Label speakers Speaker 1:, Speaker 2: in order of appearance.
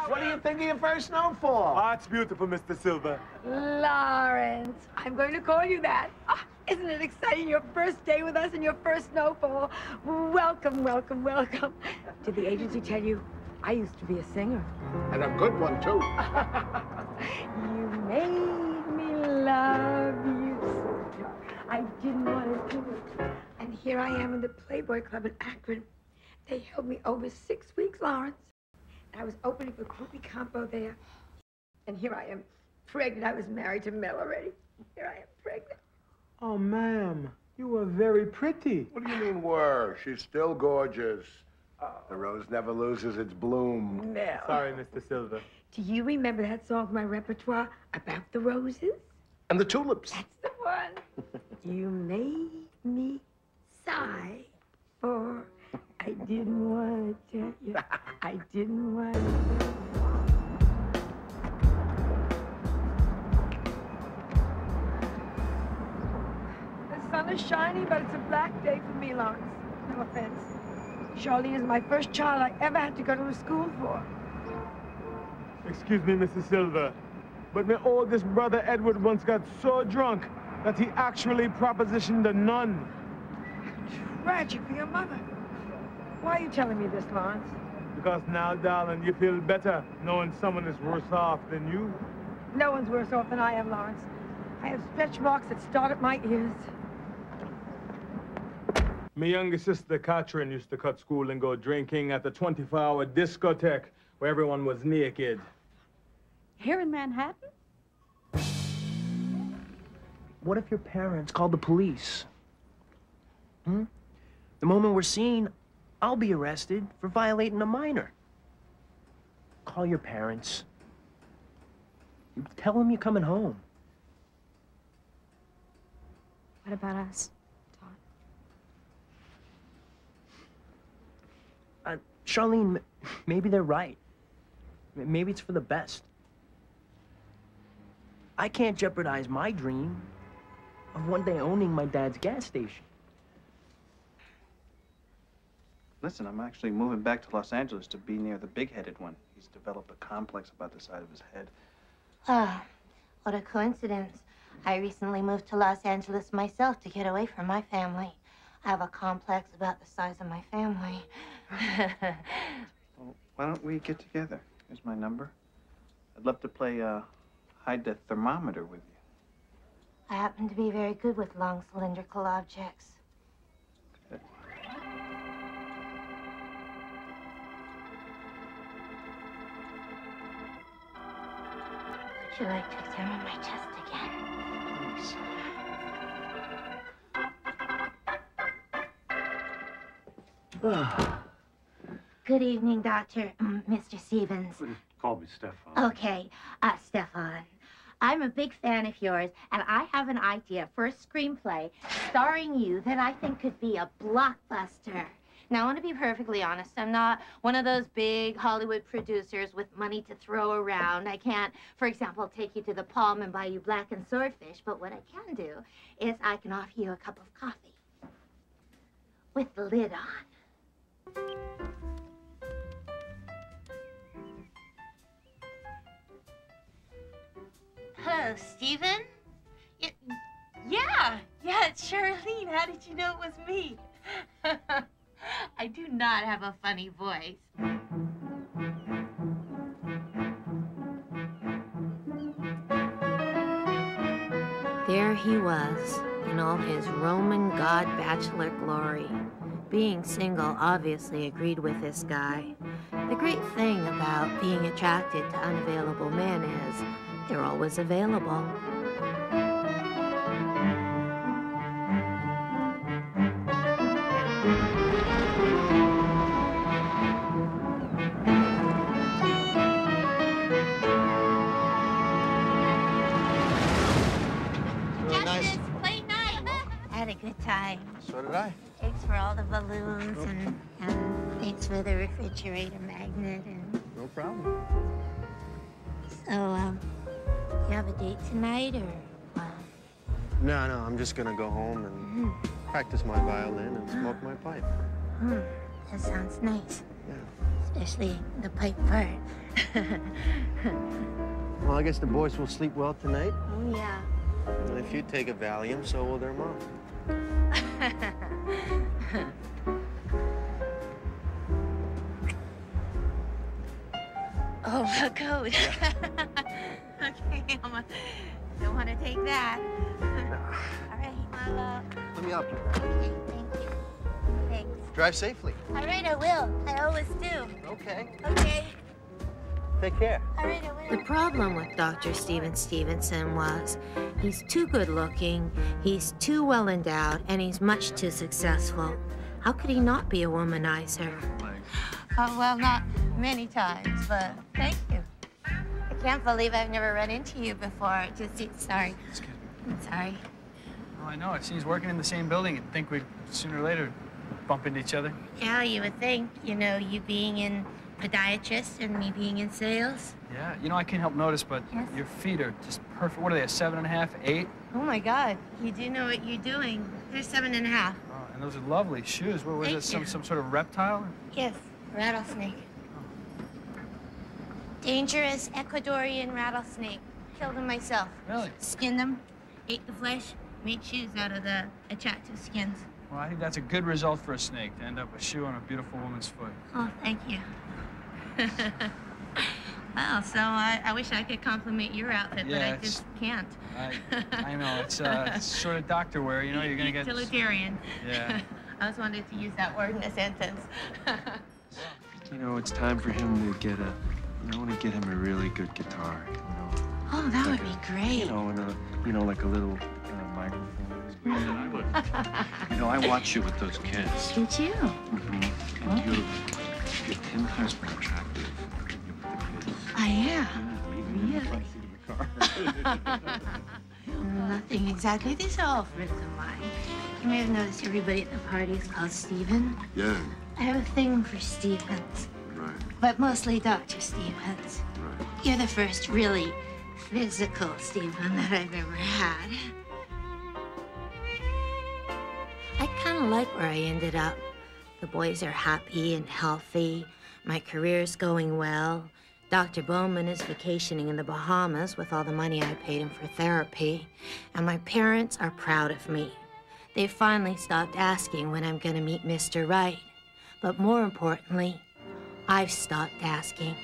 Speaker 1: What do you think of your first snowfall?
Speaker 2: Ah, it's beautiful, Mr. Silver.
Speaker 3: Lawrence, I'm going to call you that. Ah, isn't it exciting? Your first day with us and your first snowfall. Welcome, welcome, welcome. Did the agency tell you I used to be a singer?
Speaker 1: And a good one, too.
Speaker 3: You made me love you so. I didn't want to do it. And here I am in the Playboy Club in Akron. They held me over 6 weeks, Lawrence. And I was opening for Groupie Combo there. And here I am, pregnant. I was married to Mel already. Here I am, pregnant.
Speaker 2: Oh, ma'am, you were very pretty.
Speaker 1: What do you mean were? She's still gorgeous. The rose never loses its bloom.
Speaker 3: Mel.
Speaker 2: Sorry, Mr. Silver.
Speaker 3: Do you remember that song from my repertoire about the roses?
Speaker 1: And the tulips.
Speaker 3: That's the one. You made me sigh for I didn't want to tell you. I didn't want to tell you. The sun is shining, but it's a black day for me, Lawrence. No offense. Charlene is my first child I ever had to go to a school for.
Speaker 2: Excuse me, Mrs. Silver, but my oldest brother Edward once got so drunk that he actually propositioned a nun.
Speaker 3: Tragic for your mother. Why are you telling me this, Lawrence?
Speaker 2: Because now, darling, you feel better knowing someone is worse off than you.
Speaker 3: No one's worse off than I am, Lawrence. I have stretch marks that start at my ears.
Speaker 2: My younger sister, Katrin, used to cut school and go drinking at the 24-hour discotheque where everyone was naked.
Speaker 4: Here in Manhattan?
Speaker 5: What if your parents called the police? The moment we're seen, I'll be arrested for violating a minor. Call your parents. Tell them you're coming home.
Speaker 4: What about us, Todd?
Speaker 5: Charlene, maybe they're right. Maybe it's for the best. I can't jeopardize my dream of one day owning my dad's gas station.
Speaker 6: Listen, I'm actually moving back to Los Angeles to be near the big-headed one. He's developed a complex about the side of his head.
Speaker 7: Ah, what a coincidence. I recently moved to Los Angeles myself to get away from my family. I have a complex about the size of my family.
Speaker 6: Well, why don't we get together? Here's my number. I'd love to play hide the thermometer with you.
Speaker 7: I happen to be very good with long cylindrical objects.
Speaker 6: Good.
Speaker 7: Would you like to examine my chest again?
Speaker 6: Please.
Speaker 7: Good evening, Dr. Mr. Stevens.
Speaker 8: Call me Stefan.
Speaker 7: Okay, Stefan. I'm a big fan of yours, and I have an idea for a screenplay starring you that I think could be a blockbuster. Now, I want to be perfectly honest. I'm not one of those big Hollywood producers with money to throw around. I can't, for example, take you to the Palm and buy you blackened swordfish, but what I can do is I can offer you a cup of coffee with the lid on. Hello, Stephen?
Speaker 9: Yeah, it's Charlene. How did you know it was me? I do not have a funny voice.
Speaker 7: There he was, in all his Roman god bachelor glory. Being single obviously agreed with this guy. The great thing about being attracted to unavailable men is they're always available.
Speaker 9: Justice, play night.
Speaker 7: Had a good time.
Speaker 1: So did I.
Speaker 7: Thanks for all the balloons and thanks for the refrigerator magnet and...
Speaker 1: No problem.
Speaker 7: So, you have a date tonight, or what?
Speaker 8: No, I'm just gonna go home and practice my violin and smoke my pipe.
Speaker 7: That sounds nice.
Speaker 8: Yeah.
Speaker 7: especially the pipe part.
Speaker 8: Well, I guess the boys will sleep well tonight.
Speaker 7: Oh, yeah.
Speaker 8: And if you take a Valium, so will their mom.
Speaker 7: Oh, a coat. Okay, don't want to take that. All right, my love.
Speaker 8: Let me help you.
Speaker 7: Okay, thank you. Thanks.
Speaker 8: Drive safely.
Speaker 7: All right, I will. I always do.
Speaker 8: Okay.
Speaker 7: Okay.
Speaker 8: Take care.
Speaker 7: All right, I will.
Speaker 10: The problem with Dr. Steven Stevenson was he's too good looking, he's too well endowed, and he's much too successful. How could he not be a womanizer?
Speaker 7: Well, not many times, but thank you. I can't believe I've never run into you before. Sorry.
Speaker 6: Excuse me.
Speaker 7: I'm sorry.
Speaker 6: Oh, I know. I see he's working in the same building and think we'd sooner or later bump into each other.
Speaker 7: Yeah, you would think, you know, you being in podiatrist and me being in sales.
Speaker 6: Yeah, you know, I can't help notice, but
Speaker 7: Yes?
Speaker 6: your feet are just perfect. What are they, a 7.5, 8?
Speaker 7: Oh my God, you do know what you're doing. They're 7.5.
Speaker 6: Oh, and those are lovely shoes. What was
Speaker 7: Thank
Speaker 6: it, some
Speaker 7: you.
Speaker 6: sort of reptile?
Speaker 7: Yes, rattlesnake. Dangerous Ecuadorian rattlesnake. Killed them myself.
Speaker 6: Really?
Speaker 7: Skinned them, ate the flesh, made shoes out of the attractive skins.
Speaker 6: Well, I think that's a good result for a snake, to end up a shoe on a beautiful woman's foot.
Speaker 7: Oh, thank you. Well, so I wish I could compliment your outfit, but
Speaker 6: Yeah,
Speaker 7: I
Speaker 6: it's-
Speaker 7: just can't.
Speaker 6: I know, it's sort of doctor wear, you know, you're gonna get...
Speaker 7: Utilitarian.
Speaker 6: Yeah.
Speaker 7: I was wanted to use that word in a sentence.
Speaker 11: You know, it's time for him to get I want to get him a really good guitar, you know.
Speaker 7: Oh, that would be great.
Speaker 11: You know, like a little microphone. You know, I watch you with those kids.
Speaker 7: Did you?
Speaker 11: Mm-hmm. And you're 10 times more attractive than you with the kids.
Speaker 7: I am.
Speaker 11: Yeah, even in the front seat of the car.
Speaker 7: Nothing exactly. These are all friends of mine. You may have noticed everybody at the party is called Steven.
Speaker 11: Yeah,
Speaker 7: I have a thing for Stevens,
Speaker 11: right,
Speaker 7: but mostly Dr. Stevens.
Speaker 11: right.
Speaker 7: You're the first really physical Steven that I've ever had.
Speaker 10: I kind of like where I ended up. The boys are happy and healthy. My career's going well. Dr. Bowman is vacationing in the Bahamas with all the money I paid him for therapy. And my parents are proud of me. They finally stopped asking when I'm gonna meet Mr. Right. But more importantly, I've stopped asking.